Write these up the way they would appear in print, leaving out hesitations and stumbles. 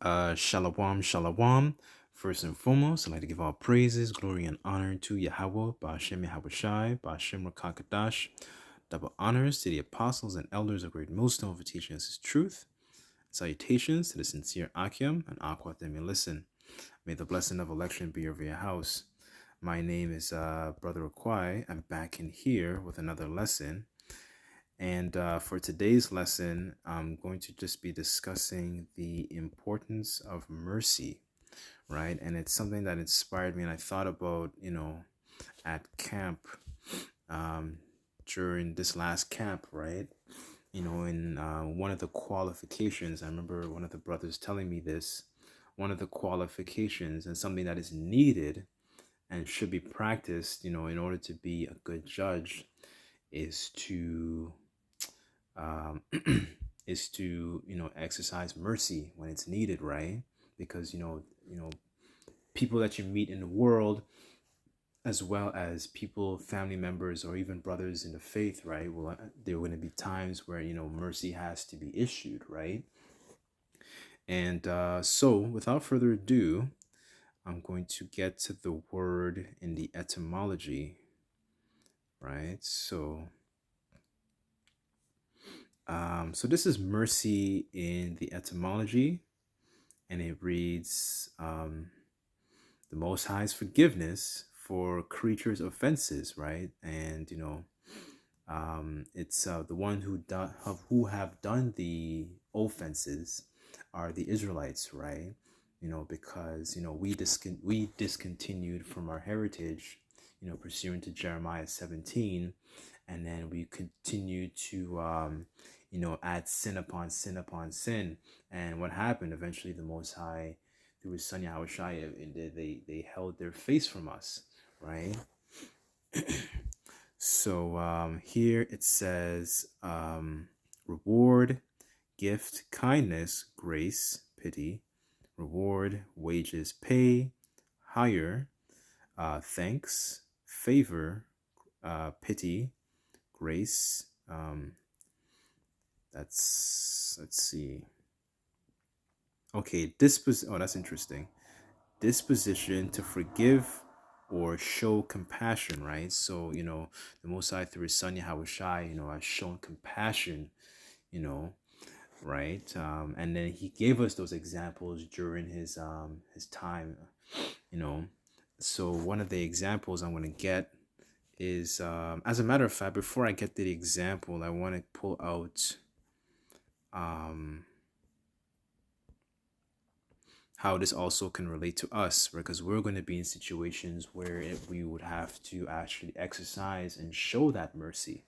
Shalom, shalom. First and foremost, I'd like to give all praises, glory, and honor to Yahweh, Ba'ashem Yahweh Shai, Ba'ashem Rakakadash. Double honors to the apostles and elders of Great Millstone for teaching us his truth. Salutations to the sincere Akim and Aqua that may listen. May the blessing of election be over your house. My name is Brother Akwai. I'm back in here with another lesson. And for today's lesson, I'm going to just be discussing the importance of mercy, right? And it's something that inspired me, and I thought about, at camp during this last camp, right? In one of the qualifications, I remember one of the brothers telling me this, one of the qualifications and something that is needed and should be practiced, in order to be a good judge is to um, is to exercise mercy when it's needed, right? Because people that you meet in the world, as well as people, family members, or even brothers in the faith, right? Well, there are going to be times where mercy has to be issued, right? And so, without further ado, I'm going to get to the word in the etymology, right? So this is mercy in the etymology, and it reads, the Most High's forgiveness for creatures' offenses, right? And it's the one who have done the offenses are the Israelites, right? Because we discontinued from our heritage, pursuant to Jeremiah 17, and then we continue to add sin upon sin upon sin. And what happened? Eventually, the Most High, through his son Yahweh Shai, they held their face from us, right? So here it says, reward, gift, kindness, grace, pity, reward, wages, pay, hire, thanks, favor, pity, grace. Let's see. Okay, that's interesting. Disposition to forgive or show compassion, right? So, the Most High through his son Yahweh Shai, has shown compassion, you know, right? And then he gave us those examples during his time, you know. So one of the examples I'm gonna get is, as a matter of fact, before I get to the example, I want to pull out how this also can relate to us, because we're going to be in situations where we would have to actually exercise and show that mercy,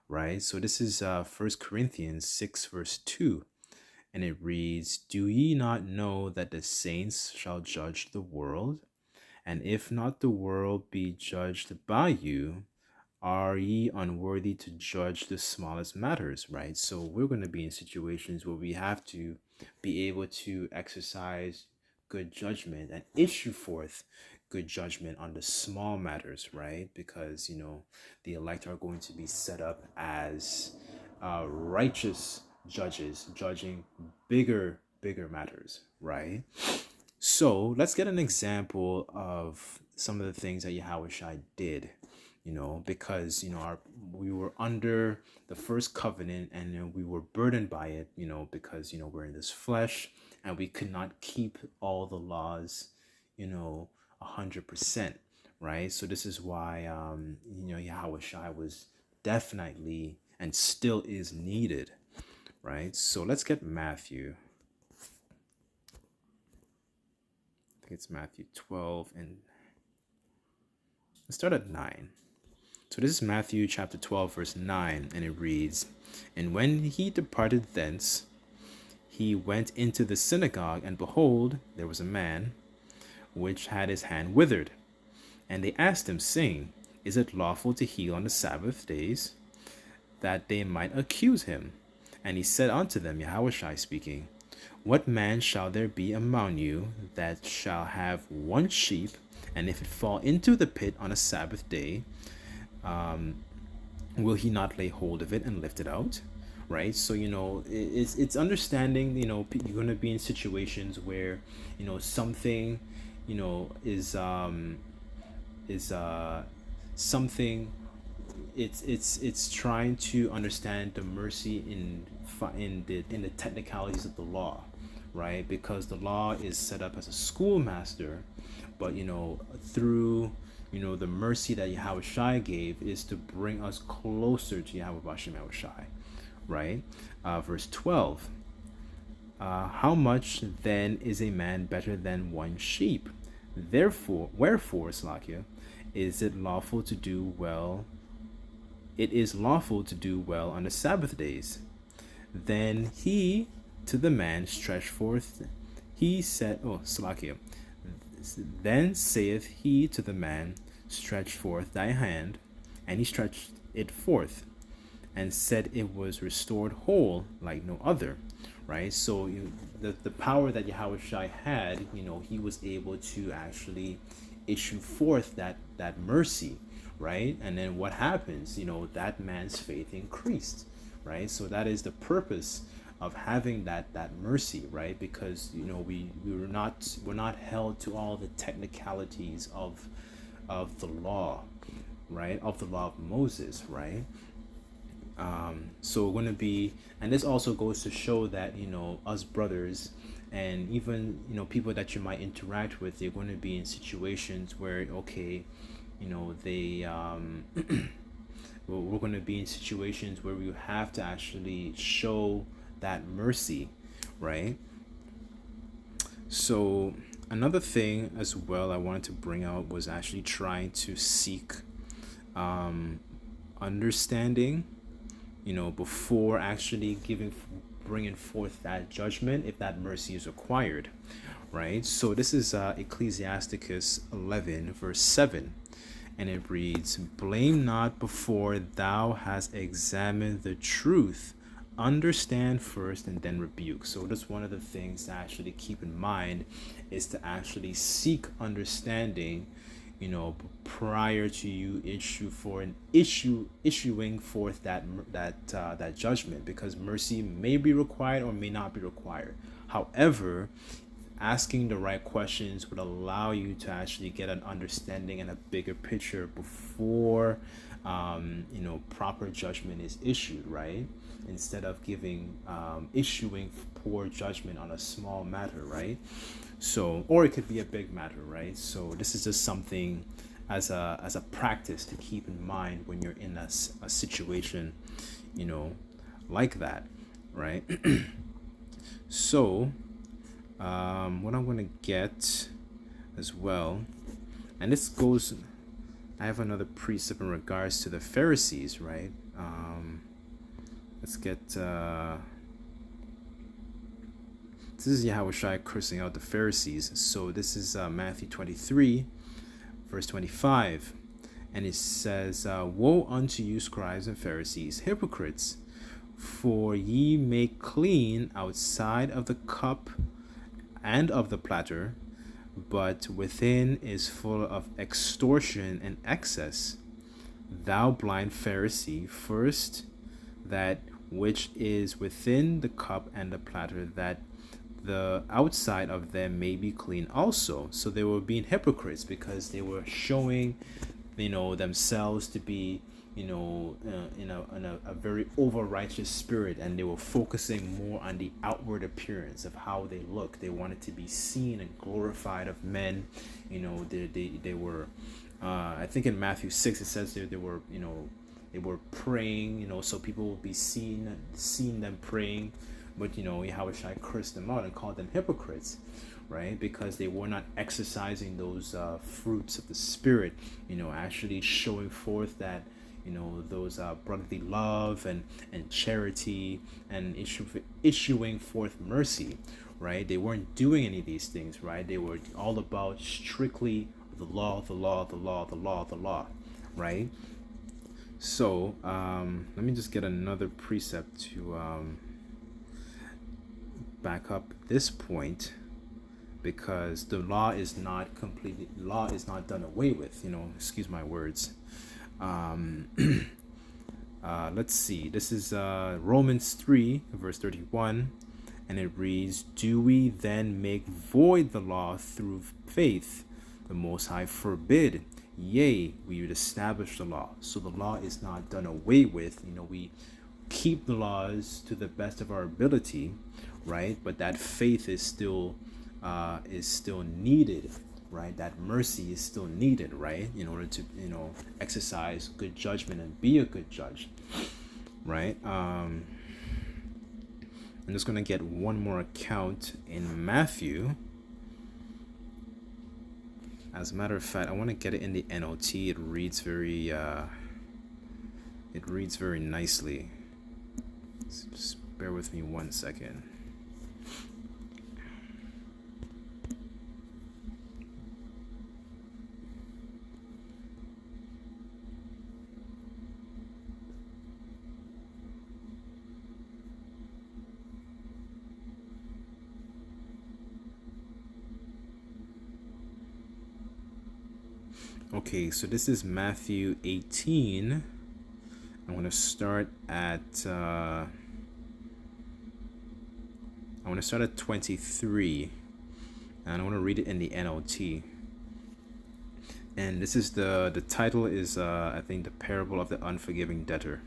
right? So this is 1 Corinthians 6 verse 2, and it reads, do ye not know that the saints shall judge the world? And if not the world be judged by you, are ye unworthy to judge the smallest matters, right? So we're going to be in situations where we have to be able to exercise good judgment and issue forth good judgment on the small matters, right? Because the elect are going to be set up as righteous judges, judging bigger matters, right? So let's get an example of some of the things that Yahweh Shai did, because we were under the first covenant, and we were burdened by it, because we're in this flesh, and we could not keep all the laws, 100%, right? So this is why Yahweh Shai was definitely and still is needed, right? So let's get Matthew. I think it's Matthew 12, and let's start at 9. So this is Matthew chapter 12, verse 9, and it reads, and when he departed thence, he went into the synagogue, and behold, there was a man which had his hand withered. And they asked him, saying, is it lawful to heal on the Sabbath days? That they might accuse him. And he said unto them, Yahweh Shai speaking, what man shall there be among you that shall have one sheep, and if it fall into the pit on a Sabbath day, will he not lay hold of it and lift it out? right? So it's understanding. You're going to be in situations where something is something. It's trying to understand the mercy in the technicalities of the law, right? Because the law is set up as a schoolmaster, but through the mercy that Yahweh Shai gave is to bring us closer to Yahweh Bashem Yahweh Shai, right? Verse 12. How much then is a man better than one sheep? Wherefore, Slakia, is it lawful to do well? It is lawful to do well on the Sabbath days. Then he to the man stretched forth. He said, "Oh, Slakia." Then saith he to the man, "Stretch forth thy hand," and he stretched it forth, and said it was restored whole like no other, right? So the power that Yahweh Shai had, he was able to actually issue forth that mercy, right? And then what happens? That man's faith increased, right? So that is the purpose of having that mercy, right? Because we're not held to all the technicalities of the law, right? Of the law of Moses, right? So we're going to be, and this also goes to show that us brothers and even people that you might interact with, they're going to be in situations where they we're going to be in situations where we have to actually show that mercy, right? So another thing as well I wanted to bring out was actually trying to seek understanding before actually bringing forth that judgment, if that mercy is required, right? So this is Ecclesiasticus 11 verse 7, and it reads, "Blame not before thou hast examined the truth, understand first and then rebuke." So that's one of the things to actually keep in mind, is to actually seek understanding prior to you issuing forth that judgment, because mercy may be required or may not be required. However, asking the right questions would allow you to actually get an understanding and a bigger picture before proper judgment is issued, right? Instead of issuing poor judgment on a small matter, right? So, or it could be a big matter, right? So this is just something as a practice to keep in mind when you're in a situation like that, right? So what I'm going to get as well, and this goes, I have another precept in regards to the Pharisees, right? Let's get this is Yahweh Shai cursing out the Pharisees. So this is Matthew 23 verse 25, and it says, "Woe unto you, scribes and Pharisees, hypocrites, for ye make clean outside of the cup and of the platter, but within is full of extortion and excess. Thou blind Pharisee, first that which is within the cup and the platter, that the outside of them may be clean also." So they were being hypocrites because they were showing themselves to be in a very over righteous spirit, and they were focusing more on the outward appearance of how they look. They wanted to be seen and glorified of men. They were I think in Matthew 6 it says they were they were praying, so people would be seeing them praying. But Yahweh Shai cursed them out and called them hypocrites, right? Because they were not exercising those fruits of the Spirit, actually showing forth that those brotherly love and charity, and issuing forth mercy, right? They weren't doing any of these things, right? They were all about strictly the law, the law, the law, the law, the law, right? So let me just get another precept to back up this point, because the law is not done away with, excuse my words. Let's see. This is Romans 3, verse 31. And it reads, "Do we then make void the law through faith? The Most High forbid. Yea, we would establish the law." So the law is not done away with. We keep the laws to the best of our ability, right? But that faith is still needed, right? That mercy is still needed, right? In order to exercise good judgment and be a good judge, right? I'm just gonna get one more account in Matthew. As a matter of fact, I want to get it in the NLT. It reads very nicely. Just bear with me 1 second. Okay, so this is Matthew 18. I'm going to start at 23, and I want to read it in the NLT. And this is the title is I think the parable of the unforgiving debtor,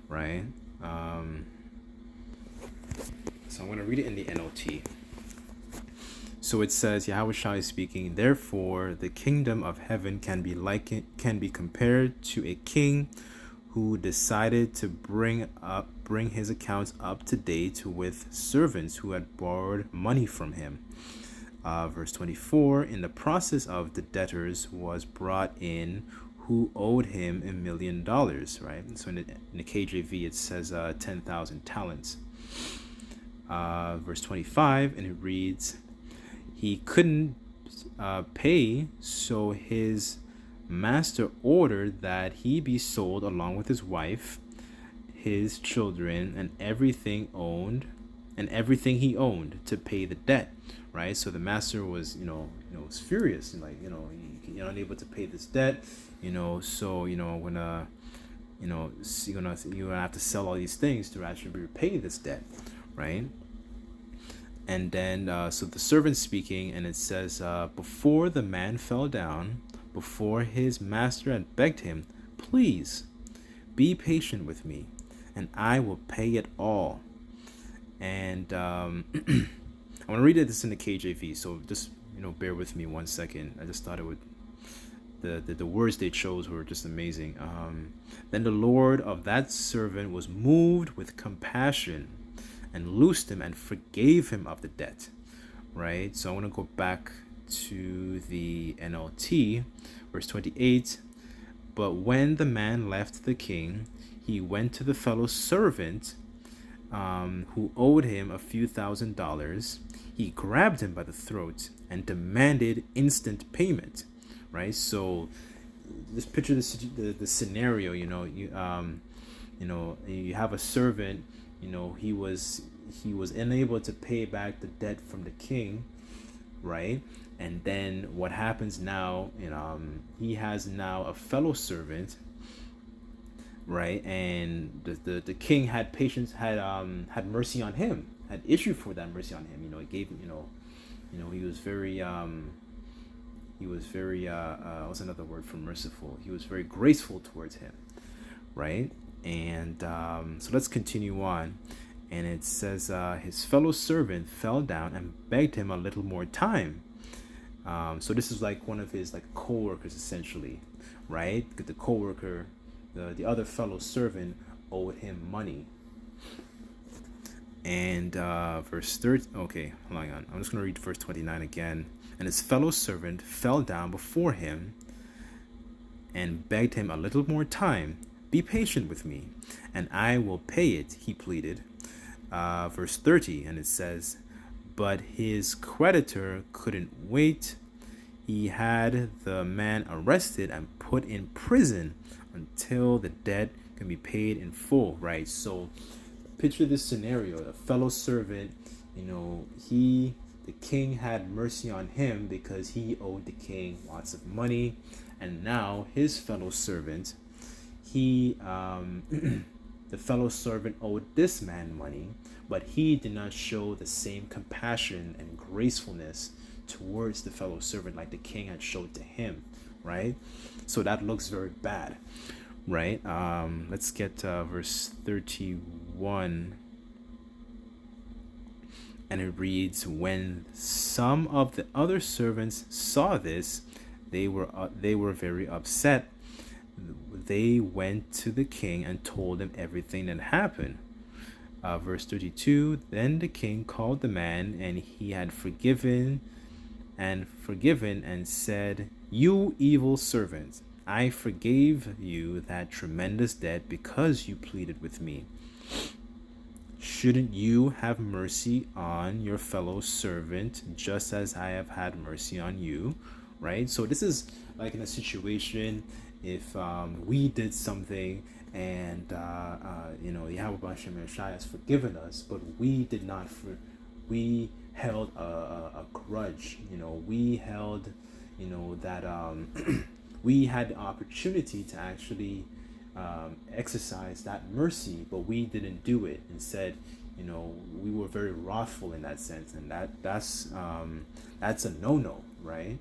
right? So I'm going to read it in the NLT. So it says, Yahweh Shai is speaking, "Therefore the kingdom of heaven can be compared to a king who decided to bring his accounts up to date with servants who had borrowed money from him." Verse 24, "In the process of the debtors was brought in who owed him $1 million, right? So in the KJV it says 10,000 talents. Verse 25, and it reads, "He couldn't pay, so his master ordered that he be sold along with his wife, his children, and everything he owned to pay the debt." Right? So the master was, was furious and you're unable to pay this debt, so when you're gonna have to sell all these things to actually repay this debt, right? And then, so the servant speaking, and it says, "Before the man fell down, before his master had begged him, 'Please, be patient with me, and I will pay it all.'" And I'm going to read this in the KJV, so just, bear with me 1 second. I just thought it would, the words they chose were just amazing. "Then the Lord of that servant was moved with compassion and loosed him and forgave him of the debt," right? So I want to go back to the NLT, verse 28. "But when the man left the king, he went to the fellow servant who owed him a few $1,000s. He grabbed him by the throat and demanded instant payment," right? So just picture the scenario. You have a servant. He was unable to pay back the debt from the king, right? And then what happens now? He has now a fellow servant, right? And the king had patience, had mercy on him, had issue for that mercy on him. He gave him, he was very what's another word for merciful? He was very graceful towards him, right? And so let's continue on. And it says, "His fellow servant fell down and begged him a little more time." So this is like one of his co-workers essentially, right? The co-worker, the other fellow servant owed him money. And verse 30, okay, hold on. I'm just going to read verse 29 again. "And his fellow servant fell down before him and begged him a little more time. 'Be patient with me, and I will pay it,' he pleaded." Verse 30, and it says, "But his creditor couldn't wait. He had the man arrested and put in prison until the debt can be paid in full," right? So picture this scenario. A fellow servant, the king had mercy on him because he owed the king lots of money. And now his fellow servant, he the fellow servant owed this man money, but he did not show the same compassion and gracefulness towards the fellow servant like the king had showed to him, right? So that looks very bad, right? Let's get verse 31. And it reads, when some of the other servants saw this, they were very upset. They went to the king and told him everything that happened. Verse 32, then the king called the man, and he had forgiven and said, you evil servant, I forgave you that tremendous debt because you pleaded with me. Shouldn't you have mercy on your fellow servant just as I have had mercy on you? Right? So this is like in a situation if we did something and Yahweh Hashem Shai has forgiven us, but we did not we held a grudge. We held that we had the opportunity to actually exercise that mercy, but we didn't do it. Instead, we were very wrathful in that sense, and that's a no-no, right?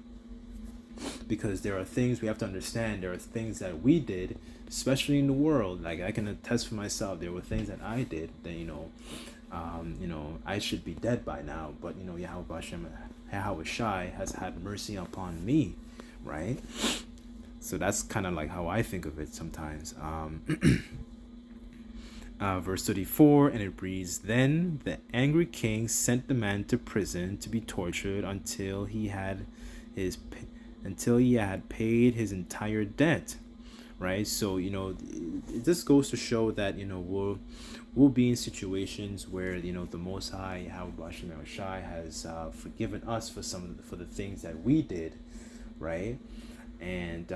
Because there are things we have to understand. There are things that we did, especially in the world. Like I can attest for myself, there were things that I did that I should be dead by now, but Yahweh Shai has had mercy upon me, right? So that's kind of like how I think of it sometimes. Verse 34, and it reads, then the angry king sent the man to prison to be tortured until he had paid his entire debt. Right? So, this goes to show that, we'll be in situations where, the Most High, Yahweh Shai, has forgiven us for the things that we did, right? And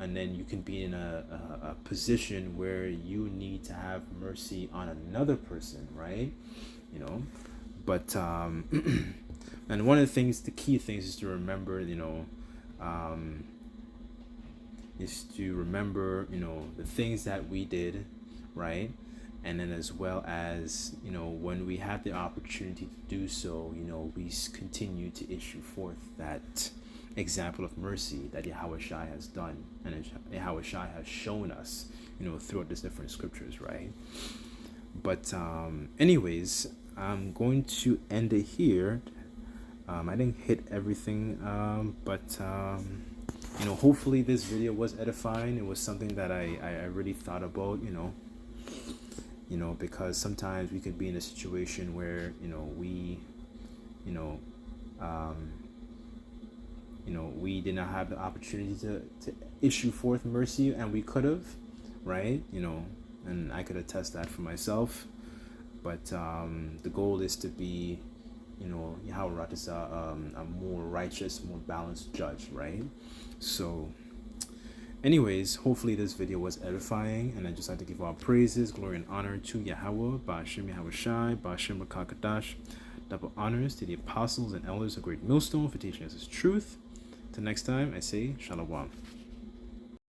and then you can be in a position where you need to have mercy on another person, right? But and one of the key things is to remember, the things that we did, right? And then as well as, when we have the opportunity to do so, we continue to issue forth that example of mercy that Yahweh Shai has done and Yahweh Shai has shown us, throughout these different scriptures, right? But anyways, I'm going to end it here. I didn't hit everything, but hopefully this video was edifying. It was something that I really thought about, because sometimes we could be in a situation where we did not have the opportunity to issue forth mercy, and we could have, right? And I could attest that for myself. But the goal is to be, Yahweh is a more righteous, more balanced judge, right? So, anyways, hopefully this video was edifying, and I'd just like to give all praises, glory, and honor to Yahweh, Ba'ashem Yahweh Shai, Ba'ashem Rakakadash. Double honors to the apostles and elders of Great Millstone for teaching us his truth. Till next time, I say Shalom.